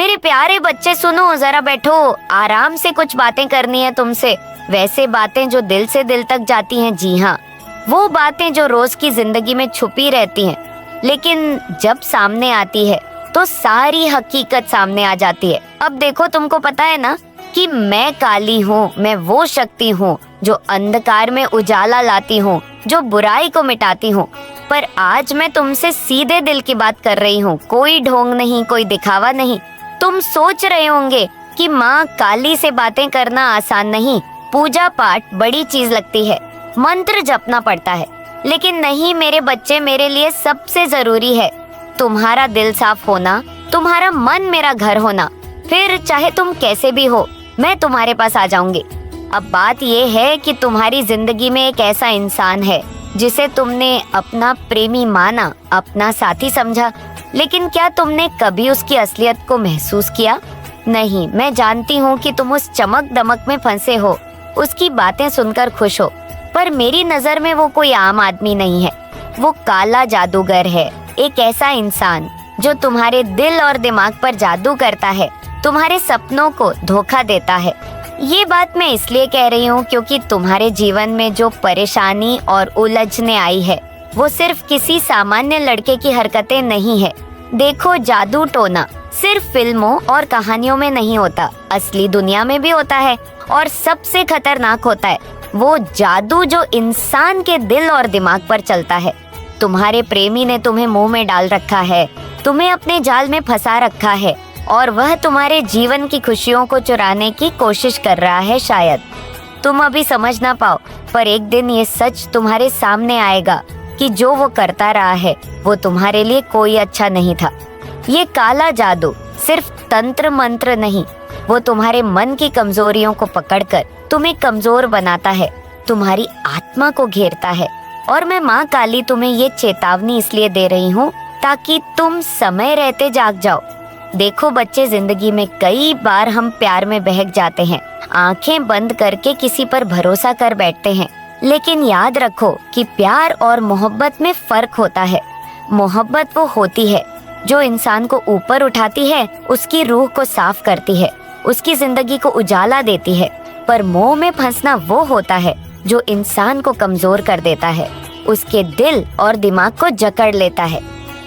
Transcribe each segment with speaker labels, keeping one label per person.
Speaker 1: मेरे प्यारे बच्चे सुनो, जरा बैठो, आराम से कुछ बातें करनी है तुमसे। वैसे बातें जो दिल से दिल तक जाती हैं, जी हाँ, वो बातें जो रोज की जिंदगी में छुपी रहती हैं, लेकिन जब सामने आती है तो सारी हकीकत सामने आ जाती है। अब देखो, तुमको पता है ना कि मैं काली हूँ, मैं वो शक्ति हूँ जो अंधकार में उजाला लाती हूँ, जो बुराई को मिटाती हूँ। पर आज मैं तुमसे सीधे दिल की बात कर रही हूँ, कोई ढोंग नहीं, कोई दिखावा नहीं। तुम सोच रहे होंगे कि माँ काली से बातें करना आसान नहीं, पूजा पाठ बड़ी चीज लगती है, मंत्र जपना पड़ता है। लेकिन नहीं मेरे बच्चे, मेरे लिए सबसे जरूरी है तुम्हारा दिल साफ होना, तुम्हारा मन मेरा घर होना। फिर चाहे तुम कैसे भी हो, मैं तुम्हारे पास आ जाऊंगी। अब बात ये है कि तुम्हारी जिंदगी में एक ऐसा इंसान है जिसे तुमने अपना प्रेमी माना, अपना साथी समझा, लेकिन क्या तुमने कभी उसकी असलियत को महसूस किया? नहीं। मैं जानती हूँ कि तुम उस चमक दमक में फंसे हो, उसकी बातें सुनकर खुश हो, पर मेरी नजर में वो कोई आम आदमी नहीं है। वो काला जादूगर है, एक ऐसा इंसान जो तुम्हारे दिल और दिमाग पर जादू करता है, तुम्हारे सपनों को धोखा देता है। ये बात मैं इसलिए कह रही हूँ क्योंकि तुम्हारे जीवन में जो परेशानी और उलझने आई है, वो सिर्फ किसी सामान्य लड़के की हरकतें नहीं है। देखो, जादू टोना सिर्फ फिल्मों और कहानियों में नहीं होता, असली दुनिया में भी होता है, और सबसे खतरनाक होता है वो जादू जो इंसान के दिल और दिमाग पर चलता है। तुम्हारे प्रेमी ने तुम्हें मुंह में डाल रखा है, तुम्हें अपने जाल में फंसा रखा है, और वह तुम्हारे जीवन की खुशियों को चुराने की कोशिश कर रहा है। शायद तुम अभी समझ ना पाओ, पर एक दिन ये सच तुम्हारे सामने आएगा कि जो वो करता रहा है वो तुम्हारे लिए कोई अच्छा नहीं था। ये काला जादू सिर्फ तंत्र मंत्र नहीं, वो तुम्हारे मन की कमजोरियों को पकड़कर तुम्हें कमजोर बनाता है, तुम्हारी आत्मा को घेरता है। और मैं माँ काली तुम्हें ये चेतावनी इसलिए दे रही हूँ ताकि तुम समय रहते जाग जाओ। देखो बच्चे, जिंदगी में कई बार हम प्यार में बहक जाते हैं, आंखें बंद करके किसी पर भरोसा कर बैठते हैं, लेकिन याद रखो कि प्यार और मोहब्बत में फर्क होता है। मोहब्बत वो होती है जो इंसान को ऊपर उठाती है, उसकी रूह को साफ करती है, उसकी जिंदगी को उजाला देती है। पर मोह में फंसना वो होता है जो इंसान को कमजोर कर देता है, उसके दिल और दिमाग को जकड़ लेता है।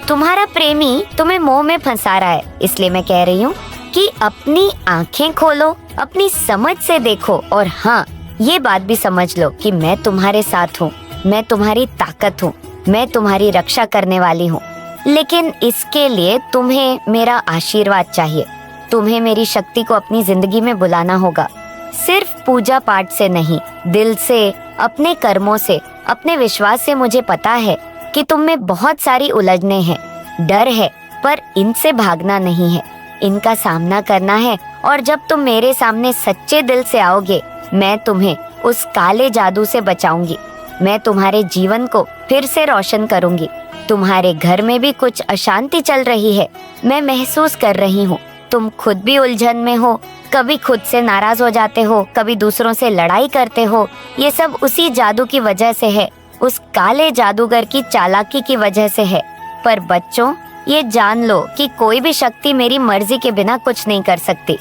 Speaker 1: तुम्हारा प्रेमी तुम्हें मोह में फंसा रहा है, इसलिए मैं कह रही हूँ कि अपनी आंखें खोलो, अपनी समझ से देखो, और हाँ, ये बात भी समझ लो कि मैं तुम्हारे साथ हूँ, मैं तुम्हारी ताकत हूँ, मैं तुम्हारी रक्षा करने वाली हूँ। लेकिन इसके लिए तुम्हें मेरा आशीर्वाद चाहिए, तुम्हें मेरी शक्ति को अपनी जिंदगी में बुलाना होगा। सिर्फ पूजा पाठ से नहीं, दिल से, अपने कर्मों से, अपने विश्वास से। मुझे पता है कि तुम में बहुत सारी उलझने हैं, डर है, पर इनसे भागना नहीं है, इनका सामना करना है। और जब तुम मेरे सामने सच्चे दिल से आओगे, मैं तुम्हें उस काले जादू से बचाऊंगी, मैं तुम्हारे जीवन को फिर से रोशन करूंगी। तुम्हारे घर में भी कुछ अशांति चल रही है, मैं महसूस कर रही हूँ। तुम खुद भी उलझन में हो, कभी खुद से नाराज हो जाते हो, कभी दूसरों से लड़ाई करते हो। ये सब उसी जादू की वजह से है, उस काले जादूगर की चालाकी की वजह से है। पर बच्चों, ये जान लो कि कोई भी शक्ति मेरी मर्जी के बिना कुछ नहीं कर सकती।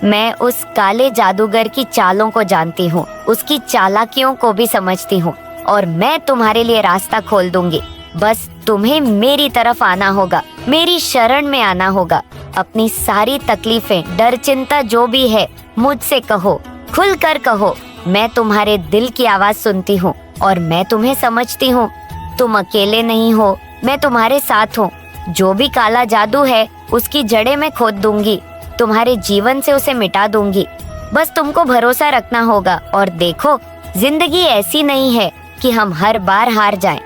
Speaker 1: मैं उस काले जादूगर की चालों को जानती हूँ, उसकी चालाकियों को भी समझती हूँ, और मैं तुम्हारे लिए रास्ता खोल दूंगी। बस तुम्हें मेरी तरफ आना होगा, मेरी शरण में आना होगा। अपनी सारी तकलीफें, डर, चिंता जो भी है, मुझसे कहो, खुल कर कहो। मैं तुम्हारे दिल की आवाज सुनती हूँ और मैं तुम्हें समझती हूँ। तुम अकेले नहीं हो, मैं तुम्हारे साथ हूँ। जो भी काला जादू है, उसकी जड़ें मैं खोद दूंगी, तुम्हारे जीवन से उसे मिटा दूंगी। बस तुमको भरोसा रखना होगा। और देखो, जिंदगी ऐसी नहीं है कि हम हर बार हार जाएं।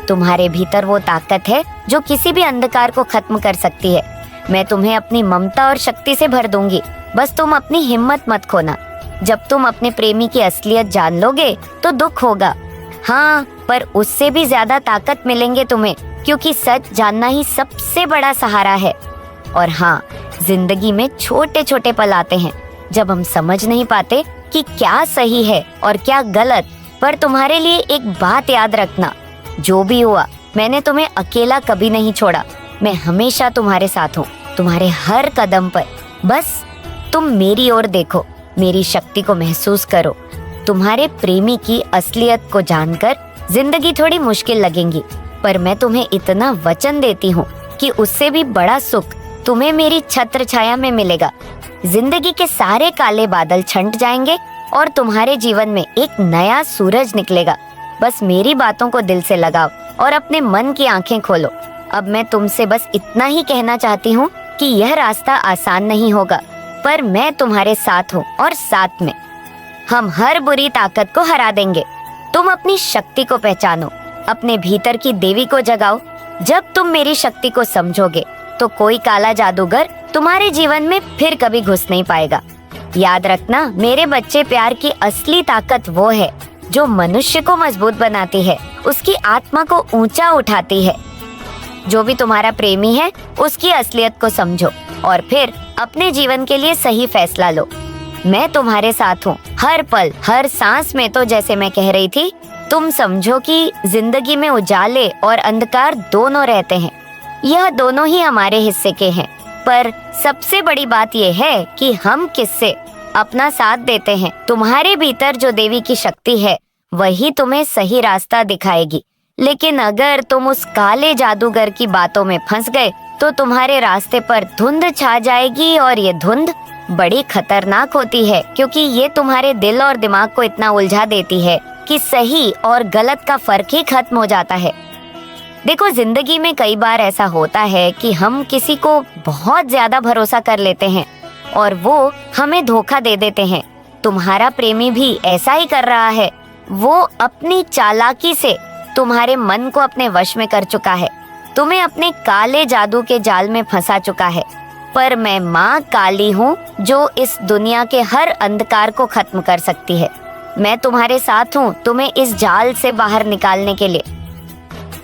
Speaker 1: तुम्हारे भीतर वो ताकत है जो किसी भी अंधकार को खत्म कर सकती है। मैं तुम्हें अपनी ममता और शक्ति से भर दूंगी, बस तुम अपनी हिम्मत मत खोना। जब तुम अपने प्रेमी की असलियत जान लोगे तो दुख होगा, हाँ, पर उससे भी ज्यादा ताकत मिलेंगे तुम्हें, क्योंकि सच जानना ही सबसे बड़ा सहारा है। और हाँ, जिंदगी में छोटे छोटे पल आते हैं जब हम समझ नहीं पाते कि क्या सही है और क्या गलत। पर तुम्हारे लिए एक बात याद रखना, जो भी हुआ, मैंने तुम्हें अकेला कभी नहीं छोड़ा। मैं हमेशा तुम्हारे साथ हूँ, तुम्हारे हर कदम पर। बस तुम मेरी ओर देखो, मेरी शक्ति को महसूस करो। तुम्हारे प्रेमी की असलियत को जानकर जिंदगी थोड़ी मुश्किल लगेगी, पर मैं तुम्हें इतना वचन देती हूँ कि उससे भी बड़ा सुख तुम्हें मेरी छत्र छाया में मिलेगा। जिंदगी के सारे काले बादल छंट जाएंगे और तुम्हारे जीवन में एक नया सूरज निकलेगा। बस मेरी बातों को दिल से लगाओ और अपने मन की आंखें खोलो। अब मैं तुमसे बस इतना ही कहना चाहती हूँ कि यह रास्ता आसान नहीं होगा, पर मैं तुम्हारे साथ हूँ और साथ में हम हर बुरी ताकत को हरा देंगे। तुम अपनी शक्ति को पहचानो, अपने भीतर की देवी को जगाओ। जब तुम मेरी शक्ति को समझोगे तो कोई काला जादूगर तुम्हारे जीवन में फिर कभी घुस नहीं पाएगा। याद रखना मेरे बच्चे, प्यार की असली ताकत वो है जो मनुष्य को मजबूत बनाती है, उसकी आत्मा को ऊंचा उठाती है। जो भी तुम्हारा प्रेमी है उसकी असलियत को समझो और फिर अपने जीवन के लिए सही फैसला लो। मैं तुम्हारे साथ हूँ हर पल, हर सांस में। तो जैसे मैं कह रही थी, तुम समझो कि जिंदगी में उजाले और अंधकार दोनों रहते हैं। यह दोनों ही हमारे हिस्से के हैं, पर सबसे बड़ी बात यह है कि हम किससे अपना साथ देते हैं। तुम्हारे भीतर जो देवी की शक्ति है वही तुम्हें सही रास्ता दिखाएगी। लेकिन अगर तुम उस काले जादूगर की बातों में फंस गए तो तुम्हारे रास्ते पर धुंध छा जाएगी, और ये धुंध बड़ी खतरनाक होती है क्योंकि ये तुम्हारे दिल और दिमाग को इतना उलझा देती है कि सही और गलत का फर्क ही खत्म हो जाता है। देखो, जिंदगी में कई बार ऐसा होता है कि हम किसी को बहुत ज्यादा भरोसा कर लेते हैं और वो हमें धोखा दे देते हैं। तुम्हारा प्रेमी भी ऐसा ही कर रहा है। वो अपनी चालाकी से तुम्हारे मन को अपने वश में कर चुका है, तुम्हें अपने काले जादू के जाल में फंसा चुका है। पर मैं माँ काली हूँ जो इस दुनिया के हर अंधकार को खत्म कर सकती है। मैं तुम्हारे साथ हूँ तुम्हें इस जाल से बाहर निकालने के लिए।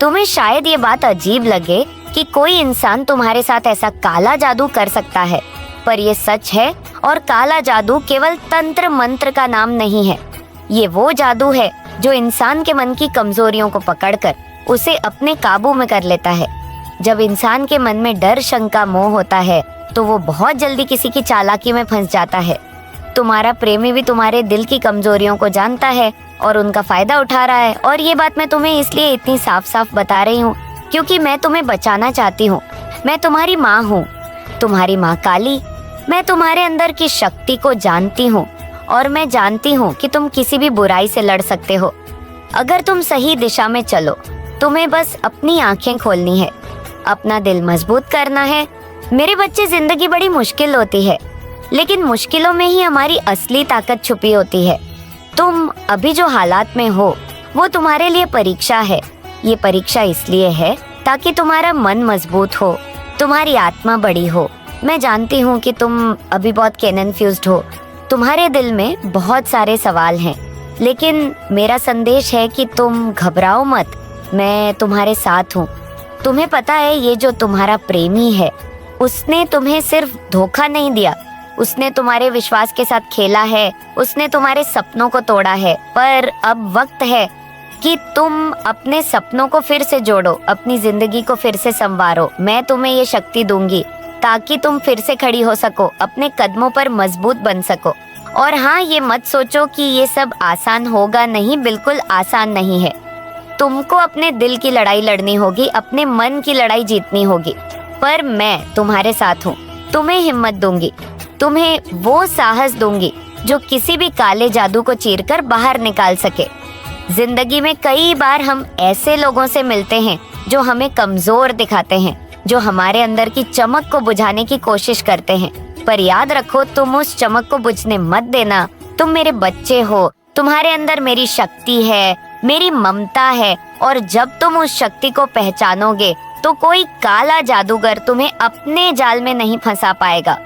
Speaker 1: तुम्हें शायद ये बात अजीब लगे कि कोई इंसान तुम्हारे साथ ऐसा काला जादू कर सकता है, पर ये सच है। और काला जादू केवल तंत्र मंत्र का नाम नहीं है। ये वो जादू है जो इंसान के मन की कमजोरियों को पकड़कर उसे अपने काबू में कर लेता है। जब इंसान के मन में डर, शंका, मोह होता है तो वो बहुत जल्दी किसी की चालाकी में फंस जाता है। तुम्हारा प्रेमी भी तुम्हारे दिल की कमजोरियों को जानता है और उनका फायदा उठा रहा है। और ये बात मैं तुम्हें इसलिए इतनी साफ साफ बता रही हूँ क्योंकि मैं तुम्हें बचाना चाहती हूँ। मैं तुम्हारी माँ हूँ, तुम्हारी माँ काली। मैं तुम्हारे अंदर की शक्ति को जानती हूँ और मैं जानती हूँ कि तुम किसी भी बुराई से लड़ सकते हो अगर तुम सही दिशा में चलो। तुम्हें बस अपनी आंखें खोलनी है, अपना दिल मजबूत करना है। मेरे बच्चे, जिंदगी बड़ी मुश्किल होती है, लेकिन मुश्किलों में ही हमारी असली ताकत छुपी होती है। तुम अभी जो हालात में हो वो तुम्हारे लिए परीक्षा है। ये परीक्षा इसलिए है ताकि तुम्हारा मन मजबूत हो, तुम्हारी आत्मा बड़ी हो। मैं जानती हूँ कि तुम अभी बहुत कन्फ्यूज्ड हो, तुम्हारे दिल में बहुत सारे सवाल हैं, लेकिन मेरा संदेश है कि तुम घबराओ मत। मैं तुम्हारे साथ हूँ। तुम्हें पता है, ये जो तुम्हारा प्रेमी है उसने तुम्हें सिर्फ धोखा नहीं दिया, उसने तुम्हारे विश्वास के साथ खेला है, उसने तुम्हारे सपनों को तोड़ा है। पर अब वक्त है कि तुम अपने सपनों को फिर से जोड़ो, अपनी जिंदगी को फिर से संवारो। मैं तुम्हें ये शक्ति दूंगी ताकि तुम फिर से खड़ी हो सको, अपने कदमों पर मजबूत बन सको। और हाँ, ये मत सोचो कि ये सब आसान होगा। नहीं, बिल्कुल आसान नहीं है। तुमको अपने दिल की लड़ाई लड़नी होगी, अपने मन की लड़ाई जीतनी होगी। पर मैं तुम्हारे साथ हूँ, तुम्हें हिम्मत दूंगी, तुम्हें वो साहस दूंगी जो किसी भी काले जादू को चीरकर बाहर निकाल सके। जिंदगी में कई बार हम ऐसे लोगों से मिलते हैं जो हमें कमजोर दिखाते हैं, जो हमारे अंदर की चमक को बुझाने की कोशिश करते हैं। पर याद रखो, तुम उस चमक को बुझने मत देना। तुम मेरे बच्चे हो, तुम्हारे अंदर मेरी शक्ति है, मेरी ममता है। और जब तुम उस शक्ति को पहचानोगे तो कोई काला जादूगर तुम्हें अपने जाल में नहीं फंसा पाएगा।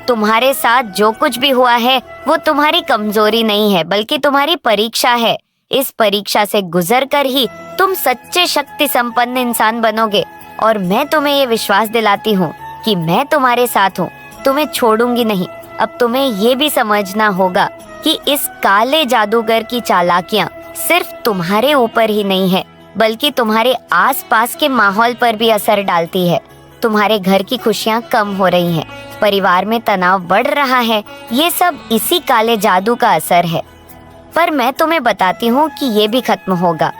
Speaker 1: तुम्हारे साथ जो कुछ भी हुआ है वो तुम्हारी कमजोरी नहीं है, बल्कि तुम्हारी परीक्षा है। इस परीक्षा से गुजर कर ही तुम सच्चे शक्ति संपन्न इंसान बनोगे। और मैं तुम्हें ये विश्वास दिलाती हूँ कि मैं तुम्हारे साथ हूँ, तुम्हें छोड़ूंगी नहीं। अब तुम्हें ये भी समझना होगा कि इस काले जादूगर की चालाकियाँ सिर्फ तुम्हारे ऊपर ही नहीं है, बल्कि तुम्हारे आसपास के माहौल पर भी असर डालती है। तुम्हारे घर की खुशियाँ कम हो रही हैं, परिवार में तनाव बढ़ रहा है, ये सब इसी काले जादू का असर है। पर मैं तुम्हें बताती हूँ कि ये भी खत्म होगा।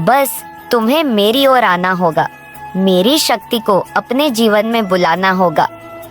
Speaker 1: बस तुम्हें मेरी ओर आना होगा, मेरी शक्ति को अपने जीवन में बुलाना होगा।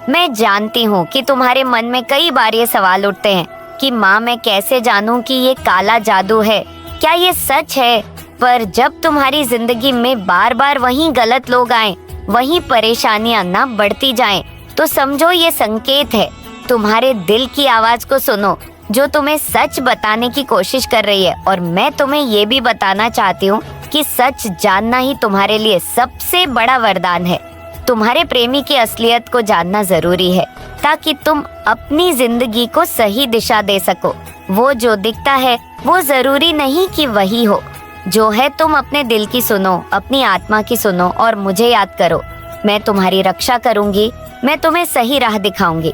Speaker 1: मैं जानती हूँ कि तुम्हारे मन में कई बार ये सवाल उठते हैं कि माँ, मैं कैसे जानूं कि ये काला जादू है, क्या ये सच है? पर जब तुम्हारी जिंदगी में बार बार वही गलत लोग आए, वही परेशानियां ना बढ़ती जाएं, तो समझो ये संकेत है। तुम्हारे दिल की आवाज को सुनो जो तुम्हें सच बताने की कोशिश कर रही है। और मैं तुम्हें ये भी बताना चाहती हूँ कि सच जानना ही तुम्हारे लिए सबसे बड़ा वरदान है। तुम्हारे प्रेमी की असलियत को जानना जरूरी है ताकि तुम अपनी जिंदगी को सही दिशा दे सको। वो जो दिखता है वो जरूरी नहीं कि वही हो। जो है तुम अपने दिल की सुनो, अपनी आत्मा की सुनो और मुझे याद करो। मैं तुम्हारी रक्षा करूंगी, मैं तुम्हें सही राह दिखाऊंगी।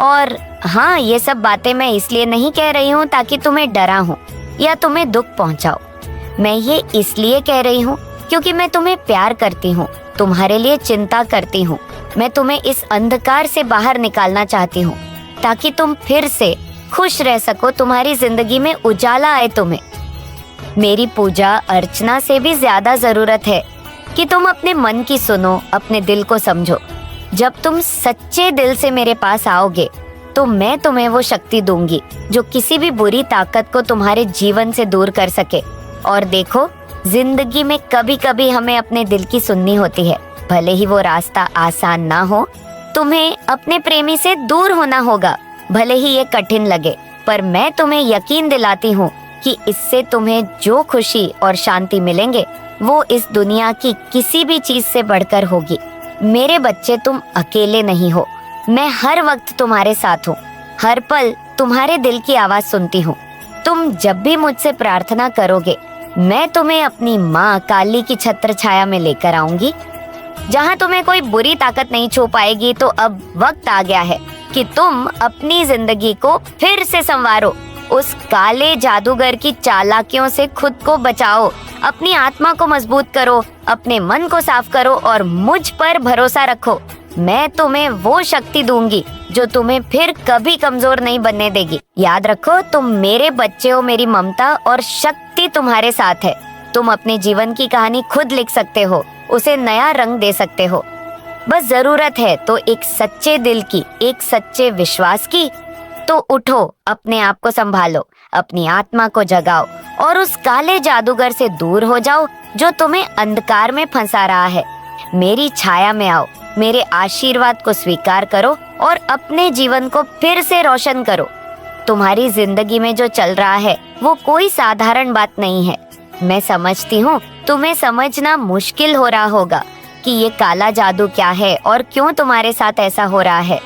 Speaker 1: और हाँ, ये सब बातें मैं इसलिए नहीं कह रही हूँ ताकि तुम्हें डराऊं या तुम्हें दुख पहुँचाऊं। मैं ये इसलिए कह रही हूँ क्योंकि मैं तुम्हें प्यार करती हूँ, तुम्हारे लिए चिंता करती हूँ। मैं तुम्हें इस अंधकार से बाहर निकालना चाहती हूँ ताकि तुम फिर से खुश रह सको, तुम्हारी जिंदगी में उजाला आए तुम्हें। मेरी पूजा अर्चना से भी ज्यादा जरूरत है कि तुम अपने मन की सुनो, अपने दिल को समझो। जब तुम सच्चे दिल से मेरे पास आओगे तो मैं तुम्हें वो शक्ति दूंगी जो किसी भी बुरी ताकत को तुम्हारे जीवन से दूर कर सके। और देखो, जिंदगी में कभी कभी हमें अपने दिल की सुननी होती है, भले ही वो रास्ता आसान ना हो। तुम्हें अपने प्रेमी से दूर होना होगा, भले ही ये कठिन लगे, पर मैं तुम्हें यकीन दिलाती हूँ कि इससे तुम्हें जो खुशी और शांति मिलेंगे वो इस दुनिया की किसी भी चीज से बढ़कर होगी। मेरे बच्चे, तुम अकेले नहीं हो। मैं हर वक्त तुम्हारे साथ हूँ, हर पल तुम्हारे दिल की आवाज सुनती हूँ। तुम जब भी मुझसे प्रार्थना करोगे, मैं तुम्हें अपनी माँ काली की छत्र छाया में लेकर आऊंगी, जहाँ तुम्हें कोई बुरी ताकत नहीं छू पाएगी। तो अब वक्त आ गया है कि तुम अपनी जिंदगी को फिर से संवारो। उस काले जादूगर की चालाकियों से खुद को बचाओ, अपनी आत्मा को मजबूत करो, अपने मन को साफ करो और मुझ पर भरोसा रखो। मैं तुम्हें वो शक्ति दूंगी जो तुम्हें फिर कभी कमजोर नहीं बनने देगी। याद रखो, तुम मेरे बच्चे हो, मेरी ममता और शक्ति तुम्हारे साथ है। तुम अपने जीवन की कहानी खुद लिख सकते हो, उसे नया रंग दे सकते हो। बस जरूरत है तो एक सच्चे दिल की, एक सच्चे विश्वास की। तो उठो, अपने आप को संभालो, अपनी आत्मा को जगाओ और उस काले जादूगर से दूर हो जाओ जो तुम्हें अंधकार में फंसा रहा है। मेरी छाया में आओ, मेरे आशीर्वाद को स्वीकार करो और अपने जीवन को फिर से रोशन करो। तुम्हारी जिंदगी में जो चल रहा है वो कोई साधारण बात नहीं है। मैं समझती हूँ तुम्हें समझना मुश्किल हो रहा होगा कि ये काला जादू क्या है और क्यों तुम्हारे साथ ऐसा हो रहा है।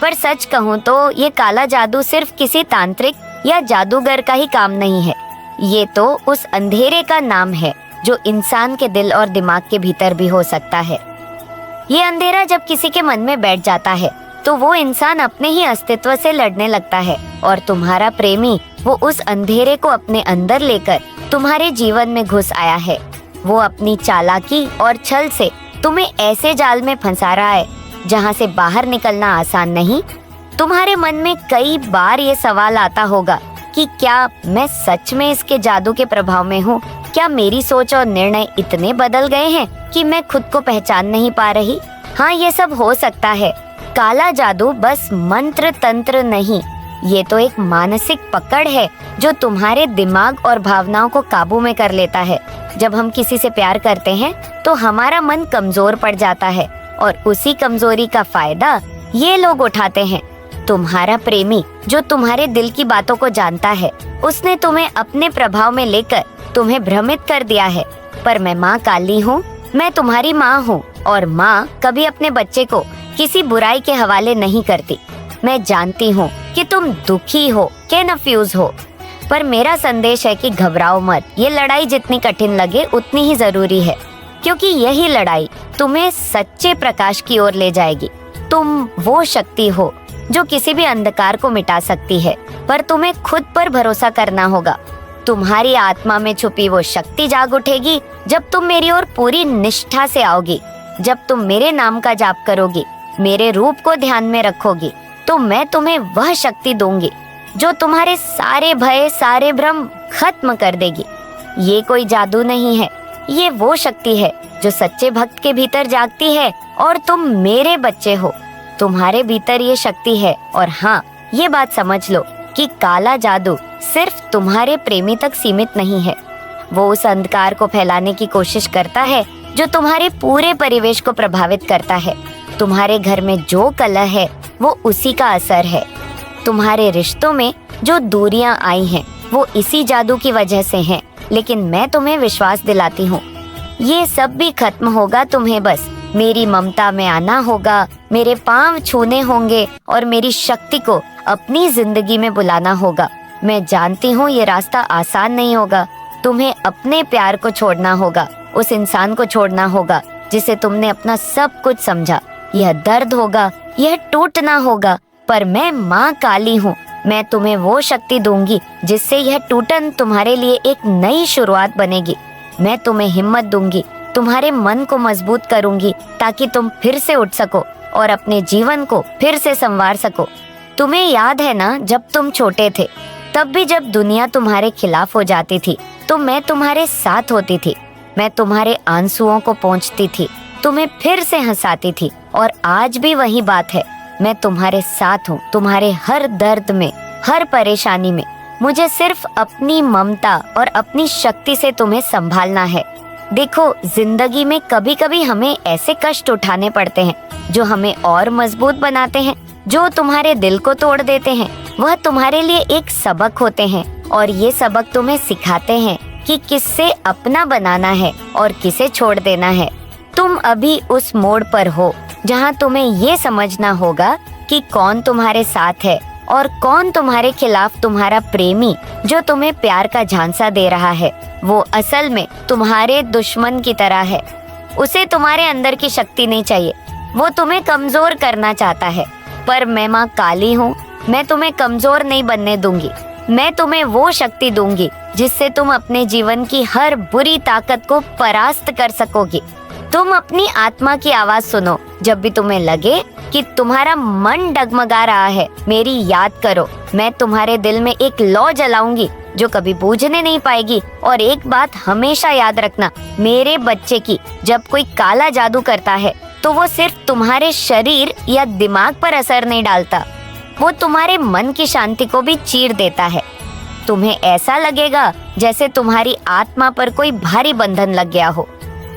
Speaker 1: पर सच कहूँ तो ये काला जादू सिर्फ किसी तांत्रिक या जादूगर का ही काम नहीं है। ये तो उस अंधेरे का नाम है जो इंसान के दिल और दिमाग के भीतर भी हो सकता है। ये अंधेरा जब किसी के मन में बैठ जाता है तो वो इंसान अपने ही अस्तित्व से लड़ने लगता है। और तुम्हारा प्रेमी वो उस अंधेरे को अपने अंदर लेकर तुम्हारे जीवन में घुस आया है। वो अपनी चालाकी और छल से तुम्हें ऐसे जाल में फंसा रहा है जहाँ से बाहर निकलना आसान नहीं। तुम्हारे मन में कई बार ये सवाल आता होगा कि क्या मैं सच में इसके जादू के प्रभाव में हूँ? क्या मेरी सोच और निर्णय इतने बदल गए हैं कि मैं खुद को पहचान नहीं पा रही? हाँ, ये सब हो सकता है। काला जादू बस मंत्र तंत्र नहीं, ये तो एक मानसिक पकड़ है जो तुम्हारे दिमाग और भावनाओं को काबू में कर लेता है। जब हम किसी से प्यार करते हैं तो हमारा मन कमजोर पड़ जाता है और उसी कमजोरी का फायदा ये लोग उठाते हैं। तुम्हारा प्रेमी जो तुम्हारे दिल की बातों को जानता है, उसने तुम्हें अपने प्रभाव में लेकर तुम्हें भ्रमित कर दिया है। पर मैं माँ काली हूँ, मैं तुम्हारी माँ हूँ और माँ कभी अपने बच्चे को किसी बुराई के हवाले नहीं करती। मैं जानती हूँ कि तुम दुखी हो, कन्फ्यूज हो, पर मेरा संदेश है कि घबराओ मत। ये लड़ाई जितनी कठिन लगे उतनी ही जरूरी है, क्योंकि यही लड़ाई तुम्हें सच्चे प्रकाश की ओर ले जाएगी। तुम वो शक्ति हो जो किसी भी अंधकार को मिटा सकती है, पर तुम्हें खुद पर भरोसा करना होगा। तुम्हारी आत्मा में छुपी वो शक्ति जाग उठेगी जब तुम मेरी ओर पूरी निष्ठा से आओगी, जब तुम मेरे नाम का जाप करोगी, मेरे रूप को ध्यान में रखोगी तो मैं तुम्हें वह शक्ति दूंगी जो तुम्हारे सारे भय, सारे भ्रम खत्म कर देगी। ये कोई जादू नहीं है, ये वो शक्ति है जो सच्चे भक्त के भीतर जागती है और तुम मेरे बच्चे हो। तुम्हारे भीतर ये शक्ति है। और हाँ, ये बात समझ लो कि काला जादू सिर्फ तुम्हारे प्रेमी तक सीमित नहीं है। वो उस अंधकार को फैलाने की कोशिश करता है जो तुम्हारे पूरे परिवेश को प्रभावित करता है। तुम्हारे घर में जो कलह है वो उसी का असर है। तुम्हारे रिश्तों में जो दूरियां आई हैं वो इसी जादू की वजह से हैं। लेकिन मैं तुम्हें विश्वास दिलाती हूँ, ये सब भी खत्म होगा। तुम्हें बस मेरी ममता में आना होगा, मेरे पांव छूने होंगे और मेरी शक्ति को अपनी जिंदगी में बुलाना होगा। मैं जानती हूँ ये रास्ता आसान नहीं होगा। तुम्हें अपने प्यार को छोड़ना होगा, उस इंसान को छोड़ना होगा जिसे तुमने अपना सब कुछ समझा। यह दर्द होगा, यह टूटना होगा, पर मैं माँ काली हूँ। मैं तुम्हें वो शक्ति दूंगी जिससे यह टूटन तुम्हारे लिए एक नई शुरुआत बनेगी। मैं तुम्हें हिम्मत दूंगी, तुम्हारे मन को मजबूत करूंगी ताकि तुम फिर से उठ सको और अपने जीवन को फिर से संवार सको। तुम्हें याद है ना, जब तुम छोटे थे तब भी जब दुनिया तुम्हारे खिलाफ हो जाती थी तो मैं तुम्हारे साथ होती थी। मैं तुम्हारे आंसुओं को पोंछती थी, तुम्हें फिर से हंसाती थी। और आज भी वही बात है, मैं तुम्हारे साथ हूँ, तुम्हारे हर दर्द में, हर परेशानी में। मुझे सिर्फ अपनी ममता और अपनी शक्ति से तुम्हें संभालना है। देखो, जिंदगी में कभी कभी हमें ऐसे कष्ट उठाने पड़ते हैं जो हमें और मजबूत बनाते हैं, जो तुम्हारे दिल को तोड़ देते हैं। वह तुम्हारे लिए एक सबक होते हैं और ये सबक तुम्हें सिखाते हैं कि किससे अपना बनाना है और किसे छोड़ देना है। तुम अभी उस मोड़ पर हो जहाँ तुम्हें ये समझना होगा कि कौन तुम्हारे साथ है और कौन तुम्हारे खिलाफ तुम्हारा प्रेमी जो तुम्हें प्यार का झांसा दे रहा है। वो असल में तुम्हारे दुश्मन की तरह है। उसे तुम्हारे अंदर की शक्ति नहीं चाहिए, वो तुम्हें कमजोर करना चाहता है। पर मैं माँ काली हूँ, मैं तुम्हें कमजोर नहीं बनने दूंगी। मैं तुम्हें वो शक्ति दूंगी जिससे तुम अपने जीवन की हर बुरी ताकत को परास्त कर सकोगी। तुम अपनी आत्मा की आवाज सुनो। जब भी तुम्हें लगे कि तुम्हारा मन डगमगा रहा है, मेरी याद करो। मैं तुम्हारे दिल में एक लौ जलाऊंगी जो कभी बूझने नहीं पाएगी। और एक बात हमेशा याद रखना, मेरे बच्चे की, जब कोई काला जादू करता है तो वो सिर्फ तुम्हारे शरीर या दिमाग पर असर नहीं डालता, वो तुम्हारे मन की शांति को भी चीर देता है। तुम्हें ऐसा लगेगा जैसे तुम्हारी आत्मा पर कोई भारी बंधन लग गया हो,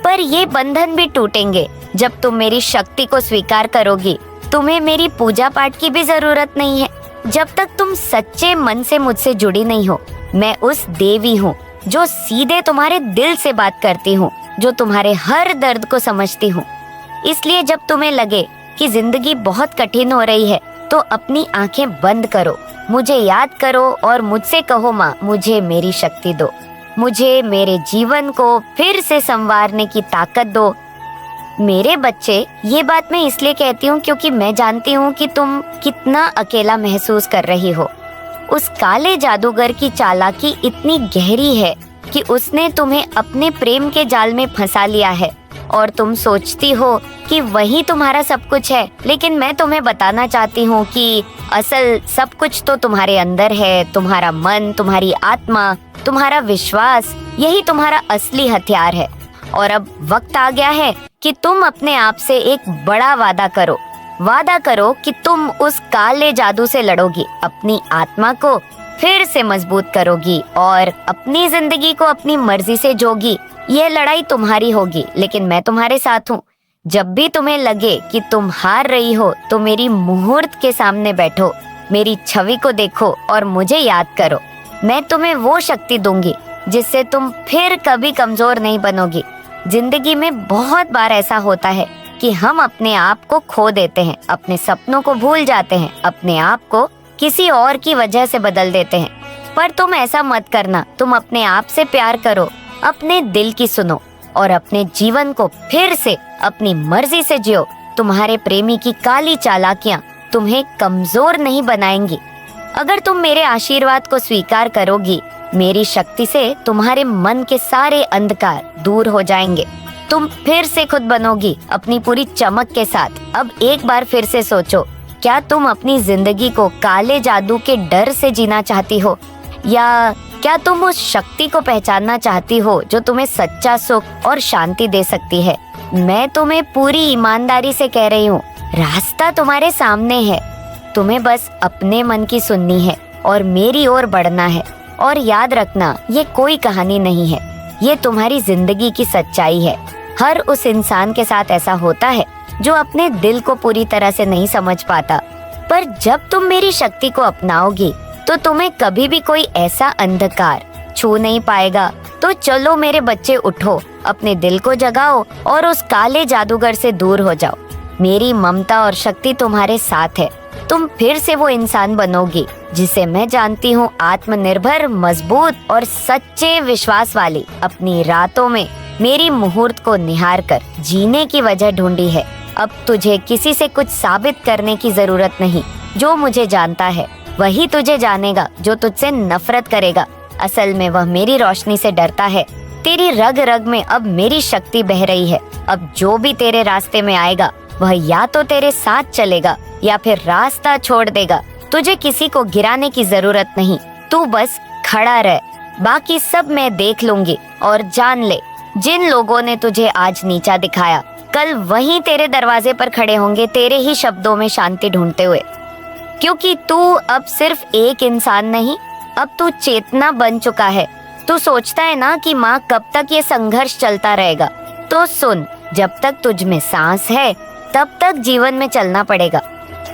Speaker 1: पर ये बंधन भी टूटेंगे जब तुम मेरी शक्ति को स्वीकार करोगी। तुम्हें मेरी पूजा पाठ की भी जरूरत नहीं है जब तक तुम सच्चे मन से मुझसे जुड़ी नहीं हो। मैं उस देवी हूँ जो सीधे तुम्हारे दिल से बात करती हूँ, जो तुम्हारे हर दर्द को समझती हूँ। इसलिए जब तुम्हें लगे कि जिंदगी बहुत कठिन हो रही है तो अपनी आंखें बंद करो, मुझे याद करो और मुझसे कहो, माँ मुझे मेरी शक्ति दो, मुझे मेरे जीवन को फिर से संवारने की ताकत दो। मेरे बच्चे, ये बात मैं इसलिए कहती हूँ क्योंकि मैं जानती हूँ कि तुम कितना अकेला महसूस कर रही हो। उस काले जादूगर की चालाकी इतनी गहरी है कि उसने तुम्हें अपने प्रेम के जाल में फंसा लिया है और तुम सोचती हो कि वही तुम्हारा सब कुछ है। लेकिन मैं तुम्हें बताना चाहती हूँ कि असल सब कुछ तो तुम्हारे अंदर है। तुम्हारा मन, तुम्हारी आत्मा, तुम्हारा विश्वास, यही तुम्हारा असली हथियार है। और अब वक्त आ गया है कि तुम अपने आप से एक बड़ा वादा करो। वादा करो कि तुम उस काले जादू से लड़ोगी, अपनी आत्मा को फिर से मजबूत करोगी और अपनी जिंदगी को अपनी मर्जी से जोगी। यह लड़ाई तुम्हारी होगी, लेकिन मैं तुम्हारे साथ हूँ। जब भी तुम्हें लगे कि तुम हार रही हो तो मेरी मुहूर्त के सामने बैठो, मेरी छवि को देखो और मुझे याद करो। मैं तुम्हें वो शक्ति दूंगी जिससे तुम फिर कभी कमजोर नहीं बनोगी। जिंदगी में बहुत बार ऐसा होता है कि हम अपने आप को खो देते हैं, अपने सपनों को भूल जाते हैं, अपने आप को किसी और की वजह से बदल देते हैं। पर तुम ऐसा मत करना। तुम अपने आप से प्यार करो, अपने दिल की सुनो और अपने जीवन को फिर से अपनी मर्जी से जियो। तुम्हारे प्रेमी की काली चालाकियां तुम्हें कमजोर नहीं बनाएंगी। अगर तुम मेरे आशीर्वाद को स्वीकार करोगी, मेरी शक्ति से तुम्हारे मन के सारे अंधकार दूर हो जाएंगे। तुम फिर से खुद बनोगी अपनी पूरी चमक के साथ। अब एक बार फिर से सोचो, क्या तुम अपनी जिंदगी को काले जादू के डर से जीना चाहती हो, या क्या तुम उस शक्ति को पहचानना चाहती हो जो तुम्हें सच्चा सुख और शांति दे सकती है? मैं तुम्हें पूरी ईमानदारी से कह रही हूँ, रास्ता तुम्हारे सामने है। तुम्हें बस अपने मन की सुननी है और मेरी ओर बढ़ना है। और याद रखना, ये कोई कहानी नहीं है, ये तुम्हारी जिंदगी की सच्चाई है। हर उस इंसान के साथ ऐसा होता है जो अपने दिल को पूरी तरह से नहीं समझ पाता, पर जब तुम मेरी शक्ति को अपनाओगी तो तुम्हें कभी भी कोई ऐसा अंधकार छू नहीं पाएगा। तो चलो मेरे बच्चे, उठो, अपने दिल को जगाओ और उस काले जादूगर से दूर हो जाओ। मेरी ममता और शक्ति तुम्हारे साथ है। तुम फिर से वो इंसान बनोगी जिसे मैं जानती हूँ, आत्मनिर्भर, मजबूत और सच्चे विश्वास वाली। अपनी रातों में मेरी मुहूर्त को निहार कर जीने की वजह ढूंढी है। अब तुझे किसी से कुछ साबित करने की जरूरत नहीं। जो मुझे जानता है वही तुझे जानेगा। जो तुझसे नफरत करेगा असल में वह मेरी रोशनी से डरता है। तेरी रग रग में अब मेरी शक्ति बह रही है। अब जो भी तेरे रास्ते में आएगा वह या तो तेरे साथ चलेगा या फिर रास्ता छोड़ देगा। तुझे किसी को गिराने की जरूरत नहीं, तू बस खड़ा रह, बाकी सब मैं देख लूंगी। और जान ले, जिन लोगों ने तुझे आज नीचा दिखाया, कल वहीं तेरे दरवाजे पर खड़े होंगे तेरे ही शब्दों में शांति ढूंढते हुए। क्योंकि तू अब सिर्फ एक इंसान नहीं, अब तू चेतना बन चुका है। तू सोचता है ना कि माँ कब तक ये संघर्ष चलता रहेगा, तो सुन, जब तक तुझ में सांस है तब तक जीवन में चलना पड़ेगा।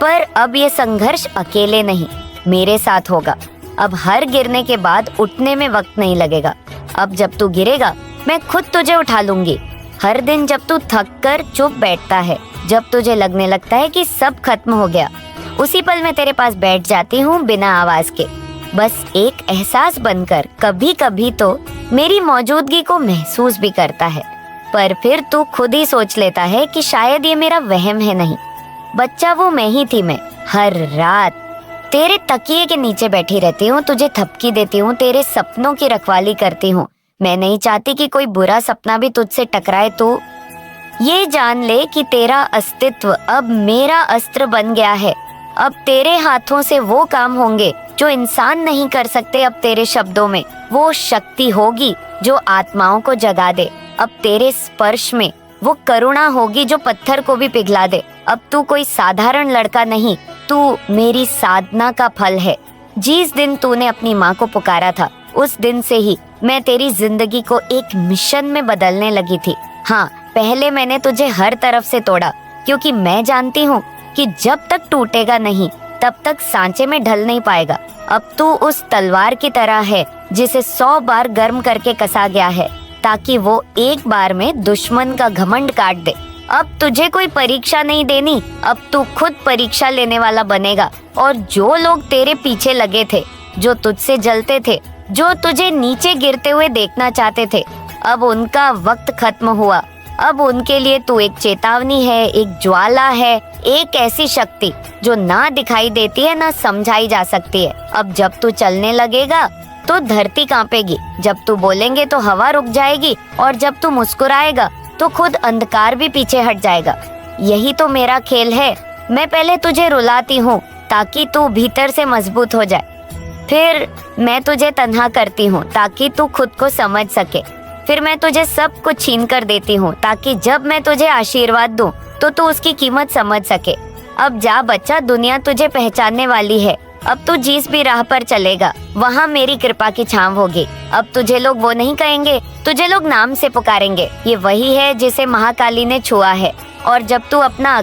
Speaker 1: पर अब ये संघर्ष अकेले नहीं, मेरे साथ होगा। अब हर गिरने के बाद उठने में वक्त नहीं लगेगा। अब जब तू गिरेगा मैं खुद तुझे उठा लूंगी। हर दिन जब तू थक कर चुप बैठता है, जब तुझे लगने लगता है कि सब खत्म हो गया, उसी पल मैं तेरे पास बैठ जाती हूँ बिना आवाज के, बस एक एहसास बनकर। कभी कभी तो मेरी मौजूदगी को महसूस भी करता है, पर फिर तू खुद ही सोच लेता है कि शायद ये मेरा वहम है। नहीं बच्चा, वो मैं ही थी। मैं हर रात तेरे तकिए के नीचे बैठी रहती हूँ, तुझे थपकी देती हूँ, तेरे सपनों की रखवाली करती हूँ। मैं नहीं चाहती कि कोई बुरा सपना भी तुझसे टकराए। तू ये जान ले कि तेरा अस्तित्व अब मेरा अस्त्र बन गया है। अब तेरे हाथों से वो काम होंगे जो इंसान नहीं कर सकते। अब तेरे शब्दों में वो शक्ति होगी जो आत्माओं को जगा दे। अब तेरे स्पर्श में वो करुणा होगी जो पत्थर को भी पिघला दे। अब तू कोई साधारण लड़का नहीं, तू मेरी साधना का फल है। जिस दिन तूने अपनी माँ को पुकारा था, उस दिन से ही मैं तेरी जिंदगी को एक मिशन में बदलने लगी थी। हाँ, पहले मैंने तुझे हर तरफ से तोड़ा, क्योंकि मैं जानती हूँ कि जब तक टूटेगा नहीं तब तक सांचे में ढल नहीं पाएगा। अब तू उस तलवार की तरह है जिसे 100 बार गर्म करके कसा गया है, ताकि वो एक बार में दुश्मन का घमंड काट दे। अब तुझे कोई परीक्षा नहीं देनी, अब तू खुद परीक्षा लेने वाला बनेगा। और जो लोग तेरे पीछे लगे थे, जो तुझसे जलते थे, जो तुझे नीचे गिरते हुए देखना चाहते थे, अब उनका वक्त खत्म हुआ। अब उनके लिए तू एक चेतावनी है, एक ज्वाला है, एक ऐसी शक्ति जो ना दिखाई देती है ना समझाई जा सकती है। अब जब तू चलने लगेगा तो धरती कांपेगी, जब तू बोलेंगे तो हवा रुक जाएगी, और जब तू मुस्कुराएगा तो खुद अंधकार भी पीछे हट जाएगा। यही तो मेरा खेल है। मैं पहले तुझे रुलाती हूँ ताकि तू भीतर से मजबूत हो जाए, फिर मैं तुझे तन्हा करती हूँ ताकि तू खुद को समझ सके, फिर मैं तुझे सब कुछ छीन कर देती हूँ ताकि जब मैं तुझे आशीर्वाद दूँ तो तू उसकी कीमत समझ सके। अब जा बच्चा, दुनिया तुझे पहचानने वाली है। अब तू जिस भी राह पर चलेगा वहाँ मेरी कृपा की छांव होगी। अब तुझे लोग वो नहीं कहेंगे, तुझे लोग नाम से पुकारेंगे। ये वही है जिसे महाकाली ने छुआ है। और जब तू अपना